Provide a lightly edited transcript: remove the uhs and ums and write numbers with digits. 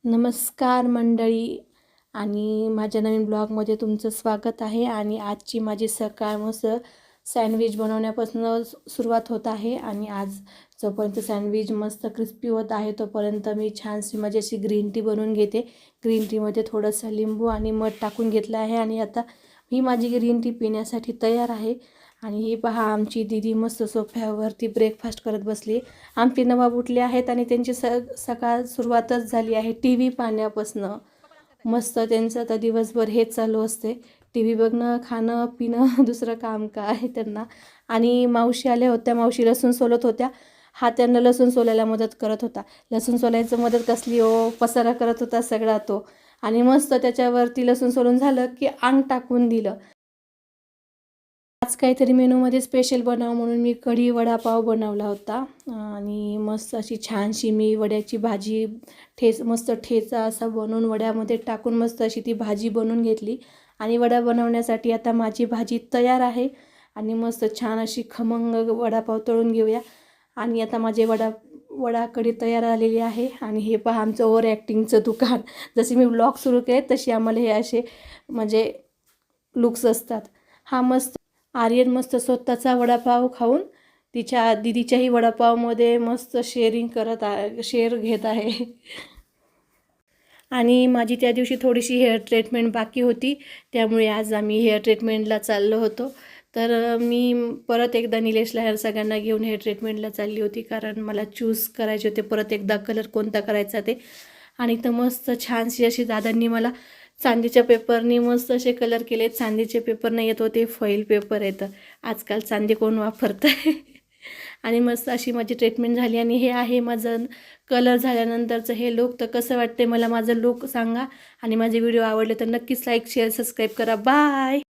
नमस्कार मंडळी आणि माझ्या नवीन ब्लॉगमध्ये तुमचं स्वागत आहे. आणि आजची माझी सकाळ मस्त सँडविच बनवण्यापासून सुरुवात होत आहे. आणि आज जोपर्यंत सँडविच मस्त क्रिस्पी होत आहे तोपर्यंत मी छानशी माझी अशी ग्रीन टी बनवून घेते. ग्रीन टीमध्ये थोडंसं लिंबू आणि मध टाकून घेतलं आहे आणि आता ही माझी ग्रीन टी पिण्यासाठी तयार आहे. आणि ही पहा, आमची दीदी मस्त सोफ्यावरती ब्रेकफास्ट करत बसली. आमचे नवाब उठले आहेत आणि त्यांची सकाळ सुरुवातच झाली आहे टी व्ही पाहण्यापासनं. मस्त त्यांचं आता दिवसभर हेच चालू असते, टी व्ही बघणं, खाणं पिणं दुसरं काम काय आहे त्यांना. आणि मावशी आल्या होत्या, मावशी लसूण सोलत होत्या. हा त्यांना लसूण सोलायला मदत करत होता. लसूण सोलायचं मदत कसली हो, पसारा करत होता सगळा तो. आणि मस्त त्याच्यावरती लसूण सोलून झालं की अंग टाकून दिलं. आज काहीतरी मेनूमध्ये स्पेशल बनावं म्हणून मी कढी वडापाव बनवला होता. आणि मस्त अशी छानशी मी वड्याची भाजी मस्त ठेचा असा बनवून वड्यामध्ये टाकून मस्त अशी ती भाजी बनवून घेतली. आणि वडा बनवण्यासाठी आता माझी भाजी तयार आहे. आणि मस्त छान अशी खमंग वडापाव तळून घेऊया. आणि आता माझे वडा कढी तयार आलेली आहे. आणि हे पहा आमचं ओव्हर ॲक्टिंगचं दुकान. जसे मी ब्लॉग सुरू केले तशी आम्हाला हे असे म्हणजे लुक्स असतात. हा मस्त आर्यन मस्त स्वतःचा वडापाव खाऊन तिच्या दीदीच्याही वडापावमध्ये मस्त शेअर घेत आहे. आणि माझी त्या दिवशी थोडीशी हेअर ट्रीटमेंट बाकी होती, त्यामुळे आज आम्ही हेअर ट्रीटमेंटला चाललो होतो. तर मी परत एकदा निलेशला सगळ्यांना घेऊन हेअर ट्रीटमेंटला चालली होती, कारण मला चूज करायचे होते परत एकदा कलर कोणता करायचा ते. आणि तर मस्त छानशी अशी दादांनी मला चांदीच्या पेपरनी मस्त असे कलर केले. चांदीचे पेपर नाही येत होते, फॉईल पेपर येतं. आजकाल चांदी कोण वापरतं आहे. आणि मस्त अशी माझी ट्रीटमेंट झाली. आणि हे आहे माझं कलर झाल्यानंतरचं हे लुक. तर कसं वाटते मला माझं लुक सांगा. आणि माझे व्हिडिओ आवडले तर नक्कीच लाईक शेअर सबस्क्राईब करा. बाय.